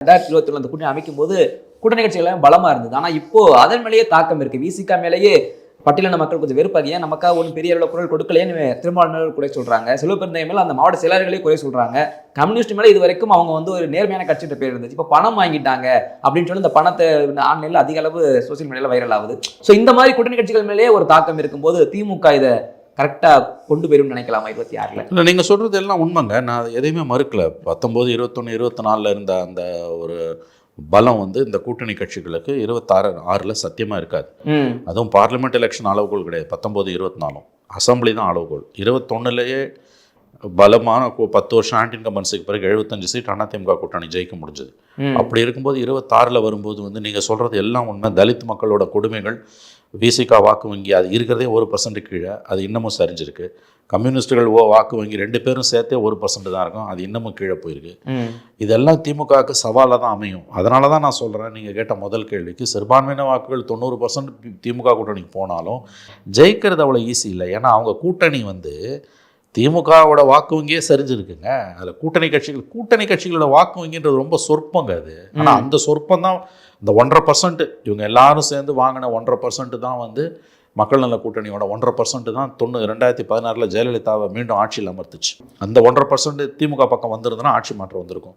2021 அந்த கூட்டணி அமைக்கும் போது கூட்டணி கட்சிகள் எல்லாமே பலமா இருந்தது. ஆனா இப்போ அதன் மேலேயே தாக்கம் இருக்கு. விசிகா மேலேயே பட்டியலின மக்கள் கொஞ்சம் வெறுப்பாங்க. ஏன் நமக்காக ஒன்றும் பெரிய அளவில் குரல் கொடுக்கலையேன்னு திருமாவளவன் குறை சொல்றாங்க. செல்வப்பெருந்தகை மேல அந்த மாவட்ட செயலாளர்களே குறை சொல்றாங்க. கம்யூனிஸ்ட் மேல இது வரைக்கும் அவங்க வந்து ஒரு நேர்மையான கட்சின்ற பேர் இருந்துச்சு. இப்போ பணம் வாங்கிட்டாங்க அப்படின்னு சொல்லி இந்த பணத்தை ஆன்லைன்ல அதிக அளவு சோசியல் மீடியால வைரல் ஆகுது. ஸோ இந்த மாதிரி கூட்டணி கட்சிகள் மேலேயே ஒரு தாக்கம் இருக்கும்போது திமுக இதை கரெக்டா கொண்டு போயிரும் நினைக்கலாமா 26ல? இல்லை, நீங்கள் சொல்கிறது எல்லாம் உண்மைங்க. நான் எதையுமே மறுக்கல. 19, 21, 24 இருந்த அந்த ஒரு பலம் வந்து இந்த கூட்டணி கட்சிகளுக்கு 26 சத்தியமாக இருக்காது. அதுவும் பார்லிமெண்ட் எலெக்ஷன் அளவுகோல் கிடையாது. 19, 24 அசம்பிளி தான் அளவுகோல். 21லேயே பலமான 10 வருஷம் ஆன்டி இன்கம்பன்சிக்கு பிறகு 75 சீட் அதிமுக கூட்டணி ஜெயிக்க முடிஞ்சது. அப்படி இருக்கும்போது 26ல் வரும்போது வந்து நீங்கள் சொல்கிறது எல்லாம் உண்மை. தலித் மக்களோட கொடுமைகள், விசிகா வாக்கு வங்கி அது இருக்கிறதே 1% கீழே, அது இன்னமும் சரிஞ்சிருக்கு. கம்யூனிஸ்டுகள் வாக்கு வங்கி 2 பேரும் சேர்த்தே 1% தான் இருக்கும், அது இன்னமும் கீழே போயிருக்கு. இதெல்லாம் திமுகவுக்கு சவாலாக தான் அமையும். அதனால தான் நான் சொல்கிறேன், நீங்கள் கேட்ட முதல் கேள்விக்கு சிறுபான்மையின வாக்குகள் 90% திமுக கூட்டணிக்கு போனாலும் ஜெயிக்கிறது அவ்வளோ ஈஸி இல்லை. ஏன்னா அவங்க கூட்டணி வந்து திமுகவோட வாக்கு வங்கியே சரிஞ்சிருக்குங்க. அதில் கூட்டணி கட்சிகளோட வாக்கு வங்கின்றது ரொம்ப சொற்பங்க அது. ஆனால் அந்த சொற்பம் தான் இந்த 1.5%, இவங்க எல்லாரும் சேர்ந்து வாங்கின 1.5% தான் வந்து மக்கள் நல கூட்டணியோட 1.5% தான் 2016 ஜெயலலிதாவை மீண்டும் ஆட்சியில் அமர்த்துச்சு. அந்த 1.5% திமுக பக்கம் வந்திருந்தனா ஆட்சி மாற்றம் வந்திருக்கும்.